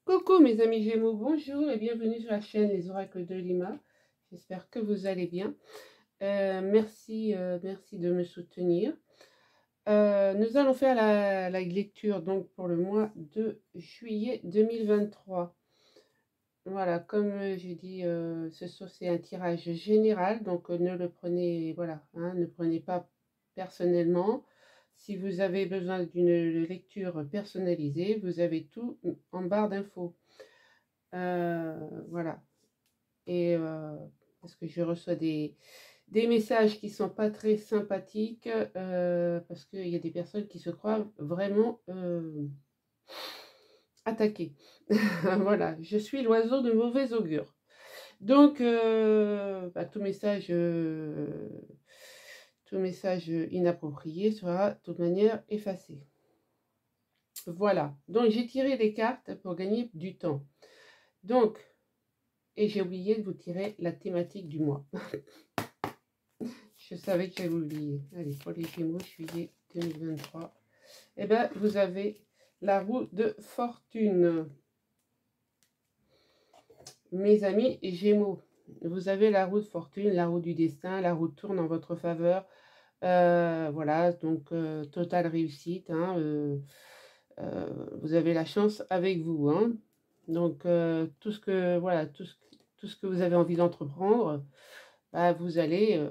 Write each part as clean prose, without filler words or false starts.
Coucou mes amis Gémeaux, bonjour et bienvenue sur la chaîne Les Oracles de Lima. J'espère que vous allez bien. Merci de me soutenir. Nous allons faire la lecture donc pour le mois de juillet 2023. Voilà, comme j'ai dit, c'est un tirage général, donc ne le prenez, voilà, hein, ne prenez pas personnellement. Si vous avez besoin d'une lecture personnalisée, vous avez tout en barre d'infos. Voilà. Et parce que je reçois des messages qui sont pas très sympathiques, parce qu'il y a des personnes qui se croient vraiment attaquées. Voilà, je suis l'oiseau de mauvais augure. Donc, tout message inapproprié sera de toute manière effacé. Voilà, donc j'ai tiré des cartes pour gagner du temps. Donc, et j'ai oublié de vous tirer la thématique du mois. Je savais que j'allais oublier. Allez, pour les Gémeaux, juillet 2023. Eh bien, vous avez la roue de fortune. Mes amis Gémeaux, vous avez la roue de fortune, la roue du destin, la roue tourne en votre faveur. Voilà, donc totale réussite. Hein, vous avez la chance avec vous. Hein. Donc, tout ce que vous avez envie d'entreprendre, bah, vous allez...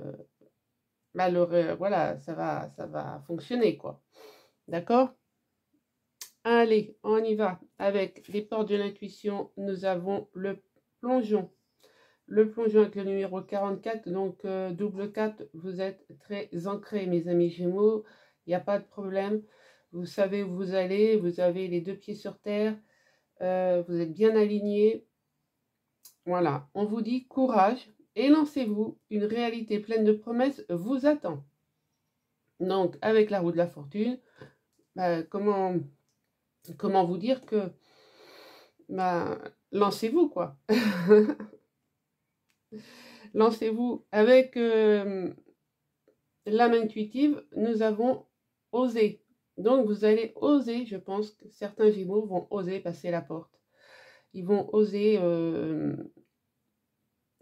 voilà, ça va fonctionner, quoi. D'accord? Allez, on y va. Avec les portes de l'intuition, nous avons le plongeon. Le plongeon avec le numéro 44, donc double 4, vous êtes très ancrés, mes amis Gémeaux. Il n'y a pas de problème. Vous savez où vous allez, vous avez les deux pieds sur terre, vous êtes bien alignés. Voilà, on vous dit courage et lancez-vous. Une réalité pleine de promesses vous attend. Donc, avec la roue de la fortune, bah, comment vous dire que bah, lancez-vous, quoi. Lancez-vous. Avec l'âme intuitive, nous avons osé. Donc, vous allez oser, je pense que certains Gémeaux vont oser passer la porte. Ils vont oser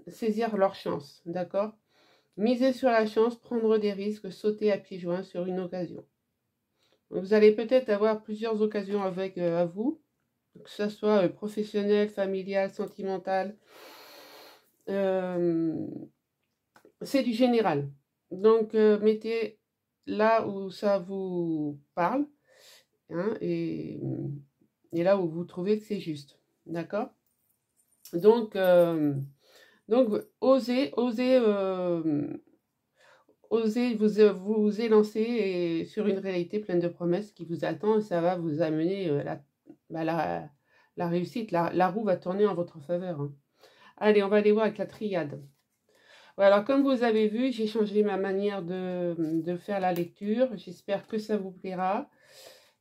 saisir leur chance, d'accord? Miser sur la chance, prendre des risques, sauter à pieds joints sur une occasion. Vous allez peut-être avoir plusieurs occasions avec à vous, que ce soit professionnel, familial, sentimental. C'est du général. Donc, mettez là où ça vous parle, hein, et là où vous trouvez que c'est juste. D'accord? Donc, osez vous élancer sur une réalité pleine de promesses qui vous attend, et ça va vous amener la réussite. La roue va tourner en votre faveur. Hein. Allez, on va aller voir avec la triade. Voilà, alors comme vous avez vu, j'ai changé ma manière de faire la lecture. J'espère que ça vous plaira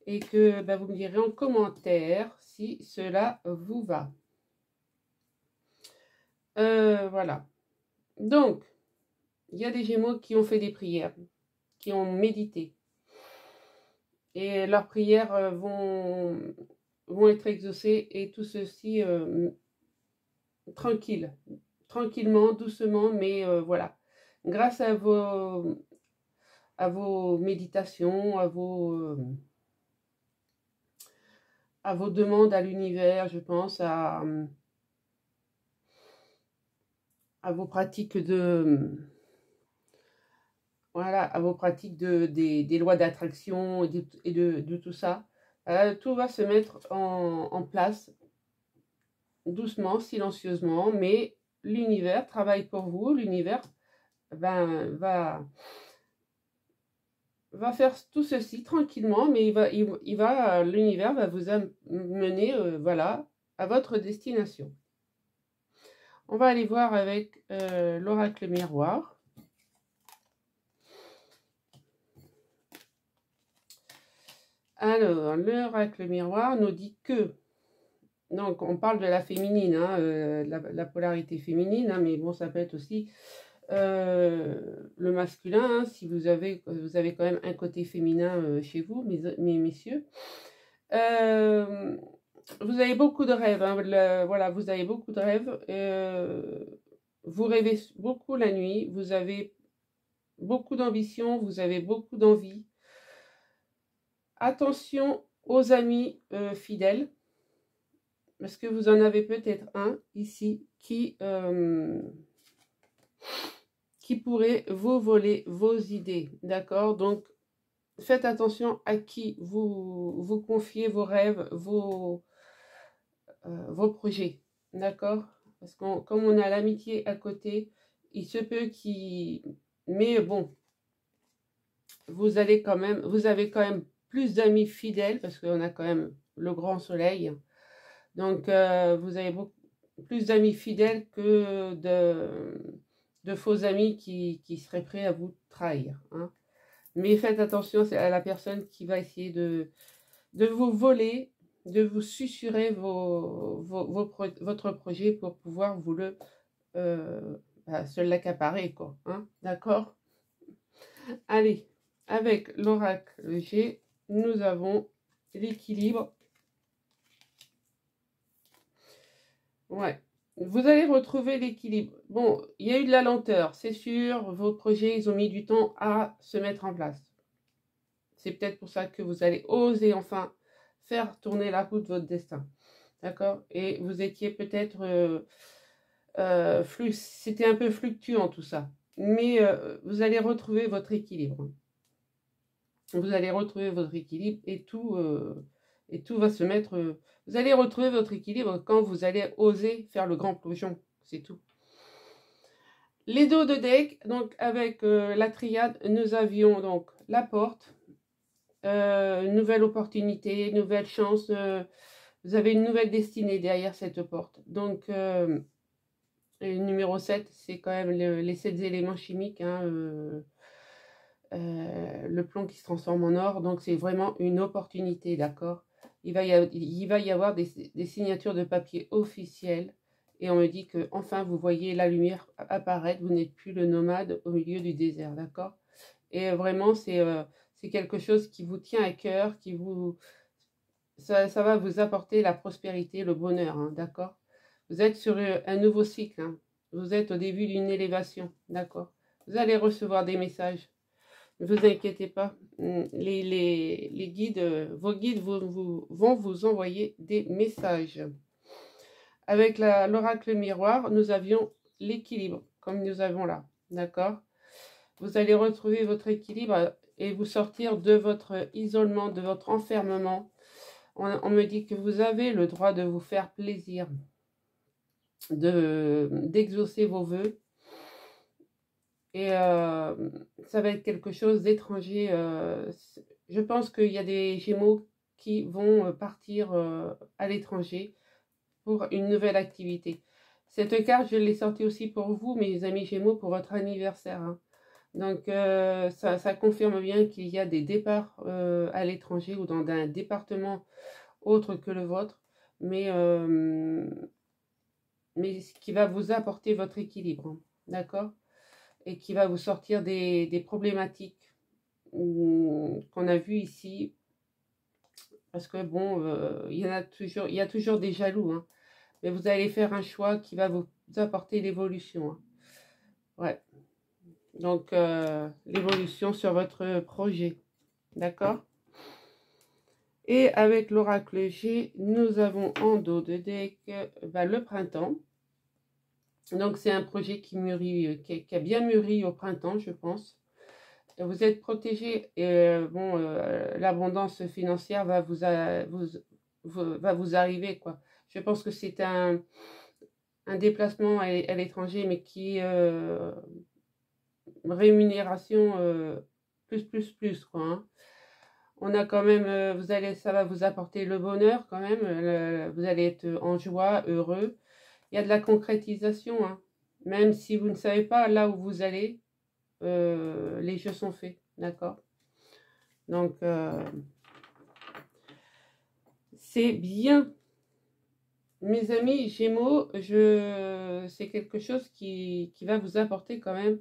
et que vous me direz en commentaire si cela vous va. Voilà. Donc, il y a des Gémeaux qui ont fait des prières, qui ont médité. Et leurs prières vont être exaucées, et tout ceci tranquillement, doucement, mais voilà. Grâce à vos méditations, à vos demandes à l'univers, je pense, à vos pratiques à vos pratiques des lois d'attraction et de tout ça. Tout va se mettre en place doucement, silencieusement, mais l'univers travaille pour vous. L'univers va faire tout ceci tranquillement, mais l'univers va vous amener voilà, à votre destination. On va aller voir avec l'oracle miroir. Alors, l'oracle miroir nous dit que, donc on parle de la féminine, hein, la polarité féminine, hein, mais bon, ça peut être aussi le masculin, hein, si vous avez quand même un côté féminin chez vous, mes messieurs. Vous avez beaucoup de rêves, hein, voilà, vous avez beaucoup de rêves. Vous rêvez beaucoup la nuit, vous avez beaucoup d'ambition, vous avez beaucoup d'envie. Attention aux amis fidèles, parce que vous en avez peut-être un ici qui pourrait vous voler vos idées, d'accord? Donc, faites attention à qui vous confiez vos rêves, vos projets, d'accord? Parce que comme on a l'amitié à côté, il se peut qu'il... Mais bon, vous avez quand même plus d'amis fidèles, parce qu'on a quand même le grand soleil. Donc, vous avez plus d'amis fidèles que de faux amis qui seraient prêts à vous trahir, hein. Mais faites attention à la personne qui va essayer de vous voler, de vous susurrer votre projet pour pouvoir vous se l'accaparer, quoi, hein, d'accord? Allez, avec l'oracle G, nous avons l'équilibre. Ouais, vous allez retrouver l'équilibre. Bon, il y a eu de la lenteur, c'est sûr, vos projets, ils ont mis du temps à se mettre en place. C'est peut-être pour ça que vous allez oser enfin faire tourner la roue de votre destin. D'accord? Et vous étiez peut-être... c'était un peu fluctuant tout ça. Mais vous allez retrouver votre équilibre. Vous allez retrouver votre équilibre et tout va se mettre... vous allez retrouver votre équilibre quand vous allez oser faire le grand plongeon. C'est tout. Les dos de deck, donc avec la triade, nous avions donc la porte, nouvelle opportunité, nouvelle chance. Vous avez une nouvelle destinée derrière cette porte. Donc, le numéro 7, c'est quand même les 7 éléments chimiques, hein, le plomb qui se transforme en or. Donc, c'est vraiment une opportunité, d'accord? Il va y avoir des signatures de papier officielles. Et on me dit que enfin vous voyez la lumière apparaître. Vous n'êtes plus le nomade au milieu du désert, d'accord? Et vraiment, c'est quelque chose qui vous tient à cœur, ça va vous apporter la prospérité, le bonheur, hein, d'accord? Vous êtes sur un nouveau cycle, hein. Vous êtes au début d'une élévation, d'accord? Vous allez recevoir des messages. Ne vous inquiétez pas, les guides, vos guides vont vous envoyer des messages. Avec l'oracle miroir, nous avions l'équilibre, comme nous avons là, d'accord? Vous allez retrouver votre équilibre et vous sortir de votre isolement, de votre enfermement. On me dit que vous avez le droit de vous faire plaisir, d'exaucer vos vœux. Et ça va être quelque chose d'étranger. Je pense qu'il y a des Gémeaux qui vont partir à l'étranger pour une nouvelle activité. Cette carte, je l'ai sortie aussi pour vous, mes amis Gémeaux, pour votre anniversaire, hein. Donc, ça confirme bien qu'il y a des départs à l'étranger ou dans un département autre que le vôtre, mais ce qui va vous apporter votre équilibre, hein, d'accord? Et qui va vous sortir des problématiques qu'on a vues ici, parce que bon, il y a toujours des jaloux, hein, mais vous allez faire un choix qui va vous apporter l'évolution, hein. Ouais. Donc, l'évolution sur votre projet. D'accord? Et avec l'oracle G, nous avons en dos de deck le printemps. Donc, c'est un projet qui mûrit, qui a bien mûri au printemps, je pense. Vous êtes protégé et bon, l'abondance financière va vous arriver, quoi. Je pense que c'est un déplacement à l'étranger, mais qui rémunération plus, quoi, hein. On a quand même, ça va vous apporter le bonheur quand même, vous allez être en joie, heureux. Il y a de la concrétisation, hein. Même si vous ne savez pas là où vous allez, les jeux sont faits, d'accord? Donc, c'est bien. Mes amis Gémeaux, c'est quelque chose qui va vous apporter quand même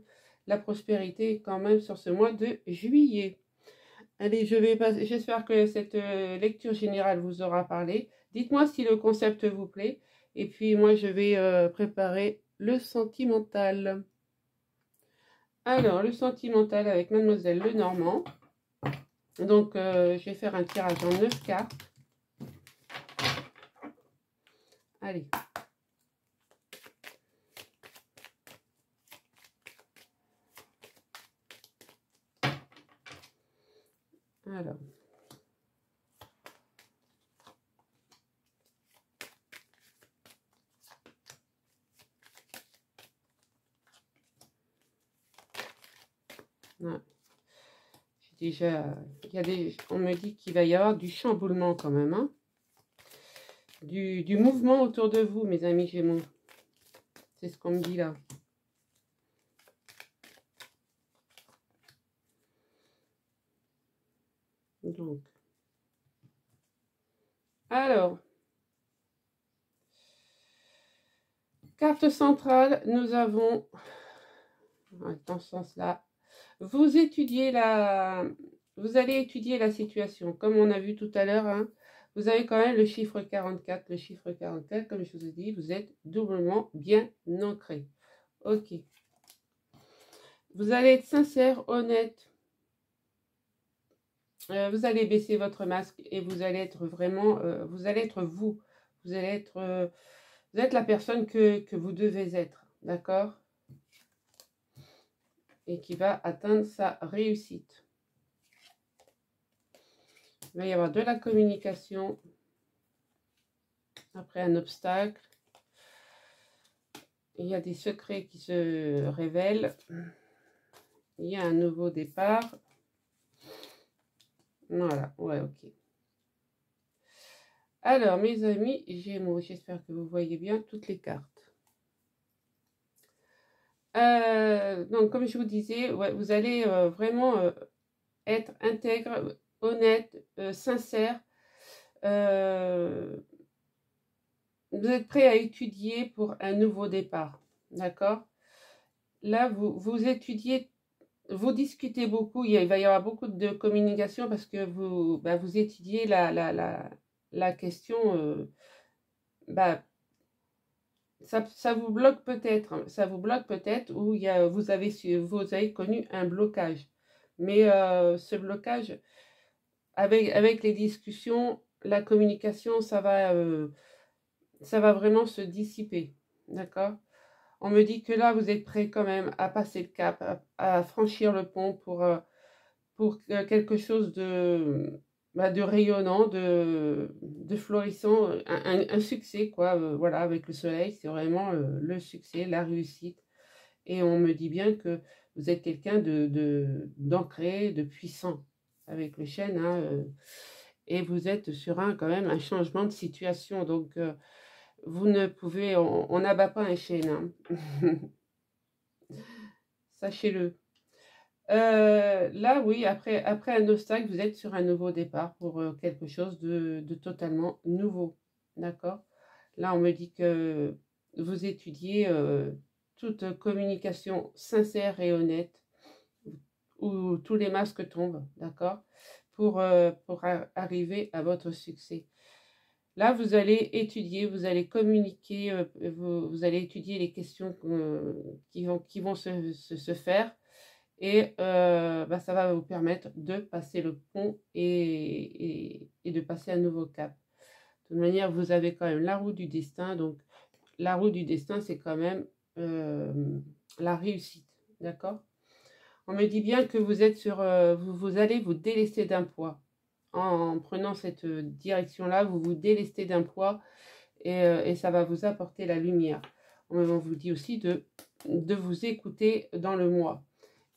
la prospérité quand même sur ce mois de juillet. Allez, j'espère que cette lecture générale vous aura parlé. Dites-moi si le concept vous plaît. Et puis moi, je vais préparer le sentimental. Alors, le sentimental avec Mademoiselle Lenormand. Donc, je vais faire un tirage en 9 cartes. Allez. Alors. Ouais. Déjà, on me dit qu'il va y avoir du chamboulement quand même, hein. Du mouvement autour de vous, mes amis Gémeaux. C'est ce qu'on me dit là. Donc. Alors. Carte centrale, nous avons, dans ce sens-là, vous allez étudier la situation. Comme on a vu tout à l'heure, hein, vous avez quand même le chiffre 44. Le chiffre 44, comme je vous ai dit, vous êtes doublement bien ancré. Ok. Vous allez être sincère, honnête. Vous allez baisser votre masque et vous allez être vraiment, vous allez être vous. Vous allez être la personne que vous devez être. D'accord ? Et qui va atteindre sa réussite. Il va y avoir de la communication après un obstacle. Il y a des secrets qui se révèlent. Il y a un nouveau départ. Voilà, ouais, ok. Alors, mes amis Gémeaux, j'espère que vous voyez bien toutes les cartes. Donc, comme je vous disais, ouais, vous allez vraiment être intègre, honnête, sincère. Vous êtes prêt à étudier pour un nouveau départ, d'accord? Là, vous étudiez, vous discutez beaucoup, il va y avoir beaucoup de communication parce que vous étudiez la question, ça vous bloque peut-être, ou vous avez connu un blocage. Mais ce blocage, avec les discussions, la communication, ça va vraiment se dissiper, d'accord? On me dit que là, vous êtes prêt quand même à passer le cap, à franchir le pont pour quelque chose de rayonnant, de florissant, un succès, quoi. Voilà, avec le soleil, c'est vraiment le succès, la réussite. Et on me dit bien que vous êtes quelqu'un d'ancré, de puissant, avec le chêne, hein, et vous êtes sur quand même un changement de situation. Donc, vous ne pouvez, on n'abat pas un chêne, hein. Sachez-le. Là, oui, après un obstacle, vous êtes sur un nouveau départ pour quelque chose de totalement nouveau. D'accord? Là, on me dit que vous étudiez toute communication sincère et honnête, où tous les masques tombent, d'accord? Pour arriver à votre succès. Là, vous allez étudier, vous allez communiquer, vous allez étudier les questions qui vont se faire. Et ça va vous permettre de passer le pont et de passer un nouveau cap. De toute manière, vous avez quand même la roue du destin. Donc, la roue du destin, c'est quand même la réussite. D'accord? On me dit bien que vous êtes vous allez vous délester d'un poids. En prenant cette direction-là, vous vous délestez d'un poids et ça va vous apporter la lumière. On vous dit aussi de vous écouter dans le moi.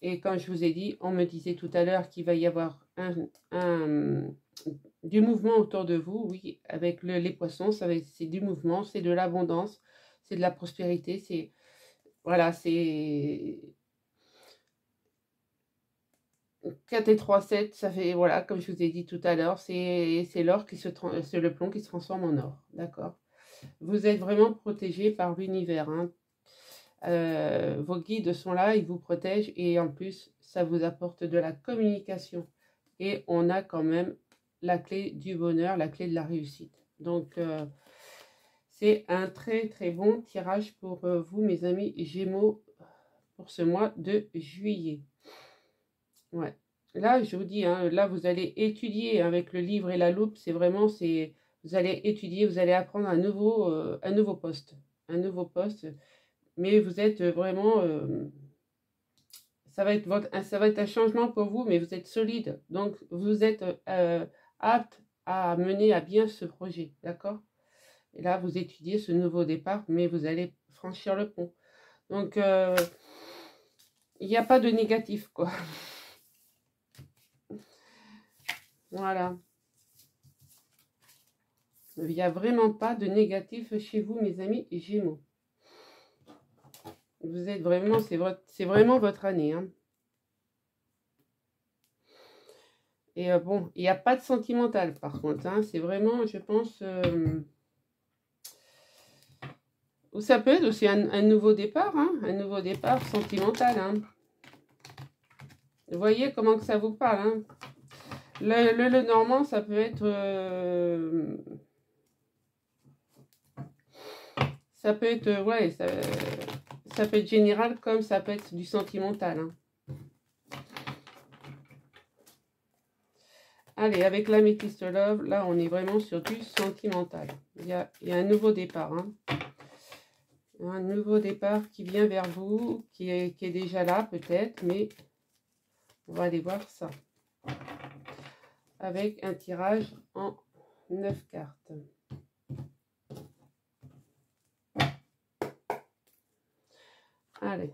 Et comme je vous ai dit, on me disait tout à l'heure qu'il va y avoir du mouvement autour de vous. Oui, avec les poissons, c'est du mouvement, c'est de l'abondance, c'est de la prospérité. Voilà, c'est 4 et 3, 7, ça fait, voilà, comme je vous ai dit tout à l'heure, c'est l'or c'est le plomb qui se transforme en or, d'accord? Vous êtes vraiment protégé par l'univers, hein. Vos guides sont là, ils vous protègent et en plus, ça vous apporte de la communication. Et on a quand même la clé du bonheur, la clé de la réussite. Donc, c'est un très très bon tirage pour vous, mes amis Gémeaux, pour ce mois de juillet. Ouais. Là, je vous dis, hein, là, vous allez étudier avec le livre et la loupe. C'est vraiment, vous allez étudier, vous allez apprendre un nouveau poste. Un nouveau poste. Mais vous êtes vraiment... ça va être un changement pour vous, mais vous êtes solide. Donc, vous êtes apte à mener à bien ce projet. D'accord? Et là, vous étudiez ce nouveau départ, mais vous allez franchir le pont. Donc, il n'y a pas de négatif, quoi. Voilà. Il n'y a vraiment pas de négatif chez vous, mes amis Gémeaux. Vous êtes vraiment, c'est vraiment votre année. Hein. Et bon, il n'y a pas de sentimental, par contre. Hein. C'est vraiment, je pense... ou ça peut être aussi un nouveau départ. Hein. Un nouveau départ sentimental. Hein. Vous voyez comment que ça vous parle. Hein. Le normand, ça peut être... ça peut être... ouais, ça peut être général comme ça peut être du sentimental. Hein. Allez, avec l'améthyste love, là, on est vraiment sur du sentimental. Il y a un nouveau départ. Hein. Un nouveau départ qui vient vers vous, qui est déjà là, peut-être, mais on va aller voir ça. Avec un tirage en 9 cartes. Allez.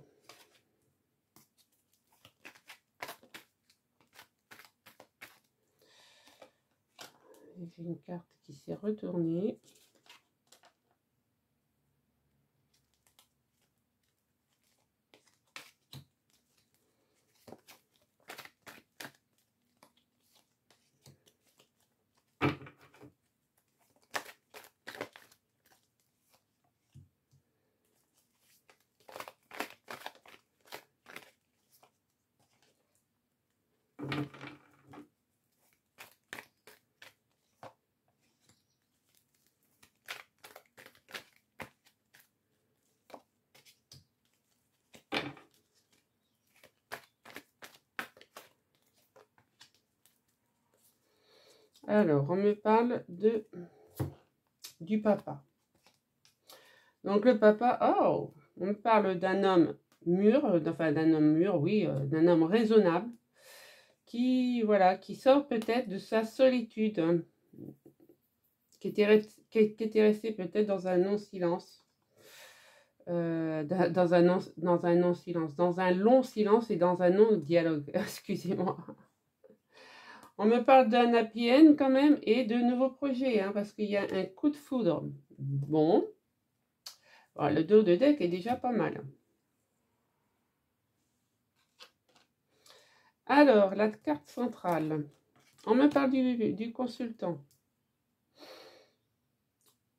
J'ai une carte qui s'est retournée. Alors, on me parle du papa. Donc, le papa, oh, on me parle d'un homme mûr, enfin d'un homme mûr, oui, d'un homme raisonnable, qui, voilà, qui sort peut-être de sa solitude, hein, qui était resté peut-être dans un non-silence, dans un non-silence, dans un long silence et dans un non-dialogue, excusez-moi. On me parle d'un happy end quand même et de nouveaux projets, hein, parce qu'il y a un coup de foudre. Bon, alors, le dos de deck est déjà pas mal. Alors, la carte centrale. On me parle du consultant.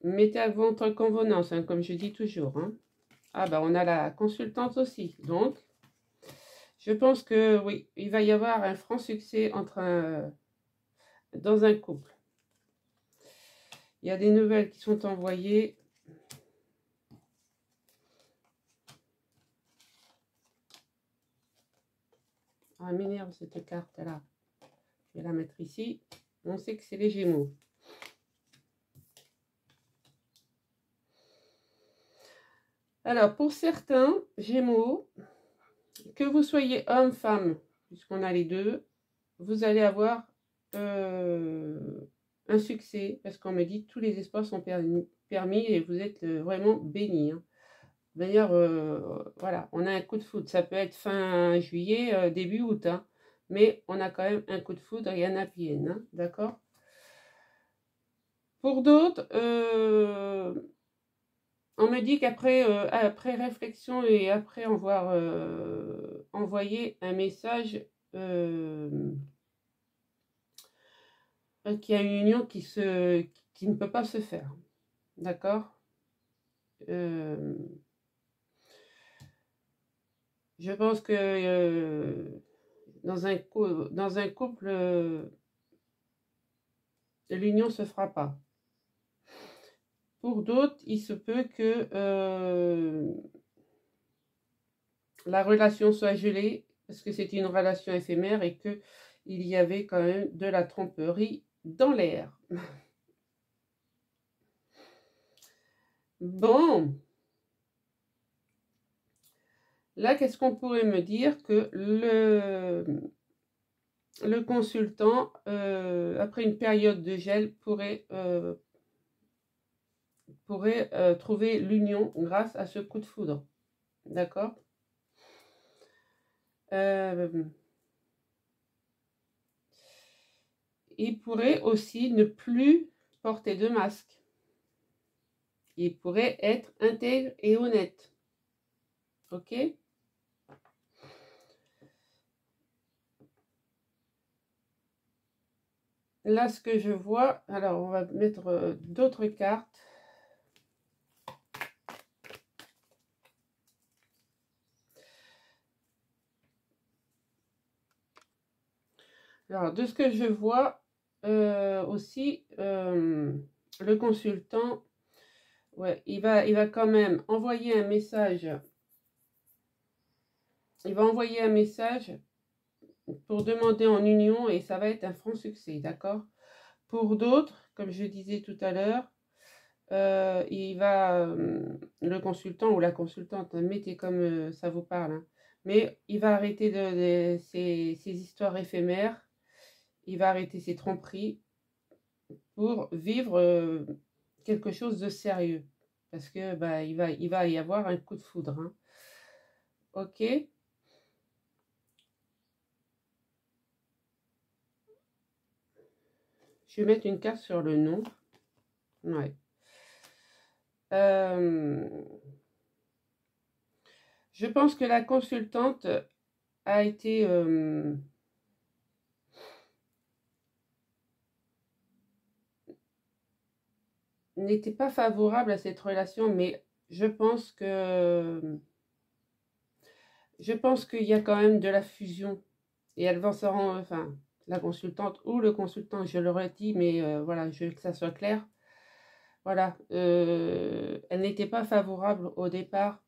Mettez à votre convenance, hein, comme je dis toujours. Hein. Ah ben, on a la consultante aussi. Donc, je pense que oui, il va y avoir un franc succès dans un couple. Il y a des nouvelles qui sont envoyées. Ah, m'énerve cette carte-là. Je vais la mettre ici. On sait que c'est les Gémeaux. Alors, pour certains Gémeaux, que vous soyez homme, femme, puisqu'on a les deux, vous allez avoir un succès, parce qu'on me dit que tous les espoirs sont permis et vous êtes vraiment bénis. Hein. D'ailleurs, voilà, on a un coup de foudre. Ça peut être fin juillet, début août, hein, mais on a quand même un coup de foudre et un happy end, hein, d'accord? Pour d'autres, on me dit qu'après après réflexion et après avoir envoyé un message, qu'il y a une union qui ne peut pas se faire. D'accord? Je pense que dans un couple, l'union ne se fera pas. Pour d'autres, il se peut que la relation soit gelée, parce que c'est une relation éphémère et que il y avait quand même de la tromperie dans l'air. Bon. Là, qu'est-ce qu'on pourrait me dire? Que le consultant, après une période de gel, pourrait trouver l'union grâce à ce coup de foudre. D'accord? Il pourrait aussi ne plus porter de masque. Il pourrait être intègre et honnête. Ok? Là, ce que je vois, alors on va mettre d'autres cartes. Alors, de ce que je vois aussi, le consultant, ouais, il va quand même envoyer un message. Il va envoyer un message pour demander en union et ça va être un franc succès, d'accord? Pour d'autres, comme je disais tout à l'heure, le consultant ou la consultante, mettez comme ça vous parle, hein, mais il va arrêter ces histoires éphémères, il va arrêter ses tromperies pour vivre quelque chose de sérieux, parce que bah, il va y avoir un coup de foudre, hein. Ok? Je vais mettre une carte sur le nom. Ouais. Je pense que la consultante a été n'était pas favorable à cette relation, mais je pense qu'il y a quand même de la fusion et elle va se rendre, enfin, la consultante ou le consultant, je l'aurais dit, mais voilà, je veux que ça soit clair. Voilà, elle n'était pas favorable au départ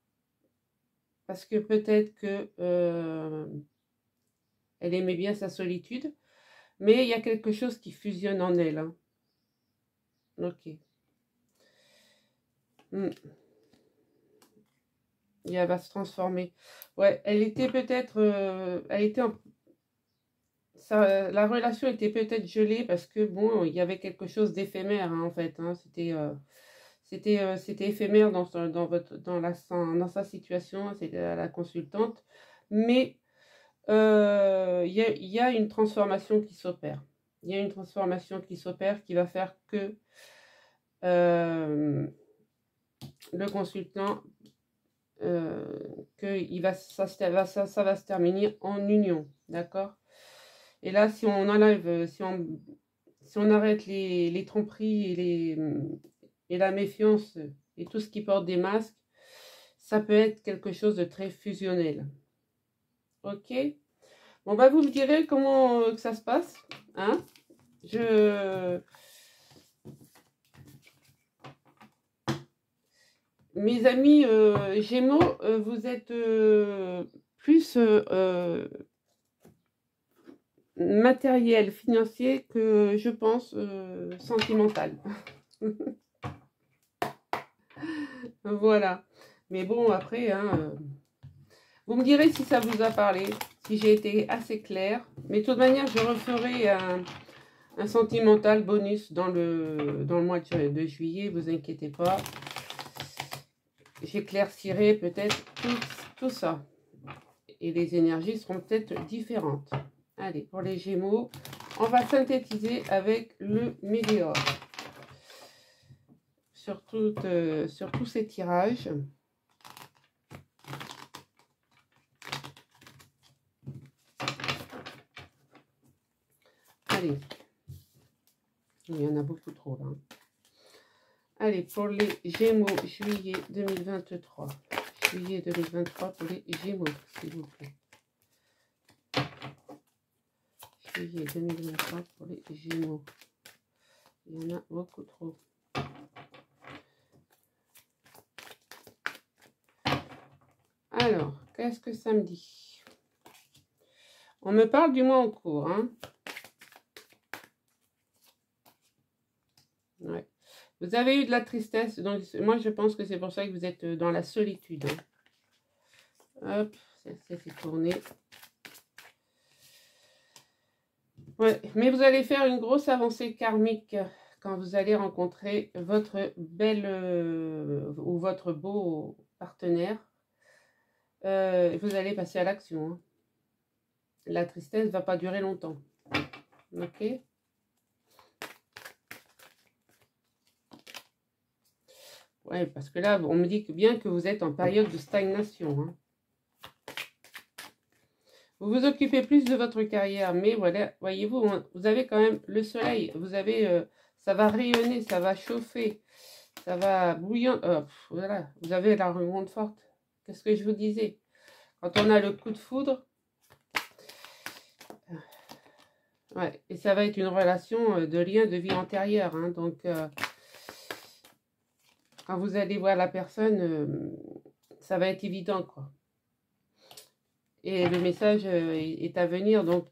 parce que peut-être que elle aimait bien sa solitude, mais il y a quelque chose qui fusionne en elle, hein. Ok. Et elle va se transformer. Ouais, elle était peut-être, la relation était peut-être gelée parce que bon, il y avait quelque chose d'éphémère, hein, en fait, hein. C'était éphémère dans sa situation, c'était la consultante, mais il y a une transformation qui s'opère. Il y a une transformation qui s'opère qui va faire que le consultant, ça va se terminer en union, d'accord? Et là, si on enlève, si on arrête les tromperies et la méfiance et tout ce qui porte des masques, ça peut être quelque chose de très fusionnel. Ok? Bon, bah, vous me direz comment que ça se passe, hein? Mes amis Gémeaux, vous êtes plus matériel, financier que je pense sentimental. Voilà. Mais bon, après, hein, vous me direz si ça vous a parlé, si j'ai été assez claire. Mais de toute manière, je referai un sentimental bonus dans le mois de juillet, vous inquiétez pas. J'éclaircirai peut-être tout ça. Et les énergies seront peut-être différentes. Allez, pour les Gémeaux, on va synthétiser avec le Météore. Sur tous ces tirages. Allez. Il y en a beaucoup trop là. Allez, pour les Gémeaux, juillet 2023. Juillet 2023 pour les Gémeaux, s'il vous plaît. Juillet 2023 pour les Gémeaux. Il y en a beaucoup trop. Alors, qu'est-ce que ça me dit? On me parle du mois en cours, hein. Ouais. Vous avez eu de la tristesse, donc moi je pense que c'est pour ça que vous êtes dans la solitude. Hein. Hop, ça s'est tourné. Ouais, mais vous allez faire une grosse avancée karmique quand vous allez rencontrer votre belle ou votre beau partenaire. Vous allez passer à l'action. Hein. La tristesse ne va pas durer longtemps. Ok? Ouais, parce que là, on me dit bien que vous êtes en période de stagnation. Hein. Vous vous occupez plus de votre carrière, mais voilà, voyez-vous, vous avez quand même le soleil. Vous avez, ça va rayonner, ça va chauffer, ça va bouillir. Voilà, vous avez la remonte forte. Qu'est-ce que je vous disais? Quand on a le coup de foudre, ouais, et ça va être une relation de lien de vie antérieure. Hein, donc, quand vous allez voir la personne, ça va être évident, quoi. Et le message est à venir, donc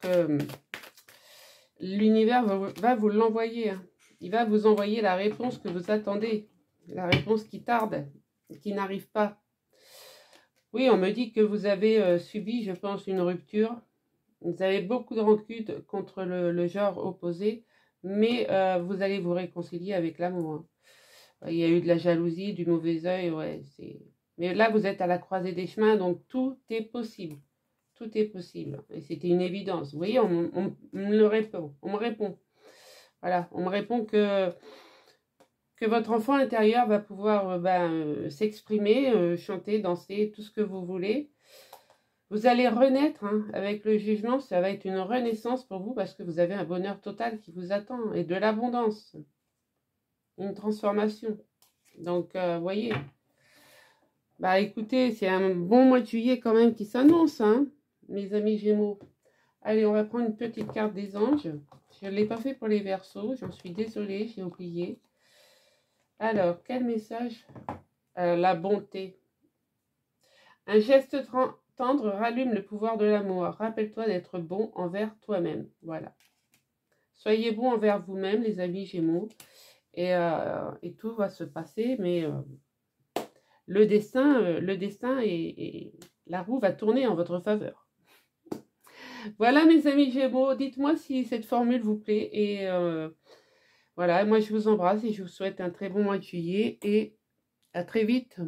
l'univers va vous l'envoyer. Hein. Il va vous envoyer la réponse que vous attendez, la réponse qui tarde, qui n'arrive pas. Oui, on me dit que vous avez subi, je pense, une rupture. Vous avez beaucoup de rancune contre le genre opposé, mais vous allez vous réconcilier avec l'amour. Hein. Il y a eu de la jalousie, du mauvais œil, ouais. Mais là, vous êtes à la croisée des chemins, donc tout est possible. Tout est possible. Et c'était une évidence. Vous voyez, on me répond. On me répond. Voilà, on me répond que votre enfant intérieur va pouvoir s'exprimer, chanter, danser, tout ce que vous voulez. Vous allez renaître hein, avec le jugement. Ça va être une renaissance pour vous parce que vous avez un bonheur total qui vous attend et de l'abondance. Une transformation. Donc, vous voyez. Bah écoutez, c'est un bon mois de juillet quand même qui s'annonce, hein, mes amis Gémeaux. Allez, on va prendre une petite carte des anges. Je ne l'ai pas fait pour les Verseaux. J'en suis désolée, j'ai oublié. Alors, quel message? La bonté. Un geste tendre rallume le pouvoir de l'amour. Rappelle-toi d'être bon envers toi-même. Voilà. Soyez bon envers vous-même, les amis Gémeaux. Et tout va se passer, mais le destin et la roue va tourner en votre faveur. Voilà mes amis Gémeaux, dites-moi si cette formule vous plaît et voilà, moi je vous embrasse et je vous souhaite un très bon mois de juillet et à très vite.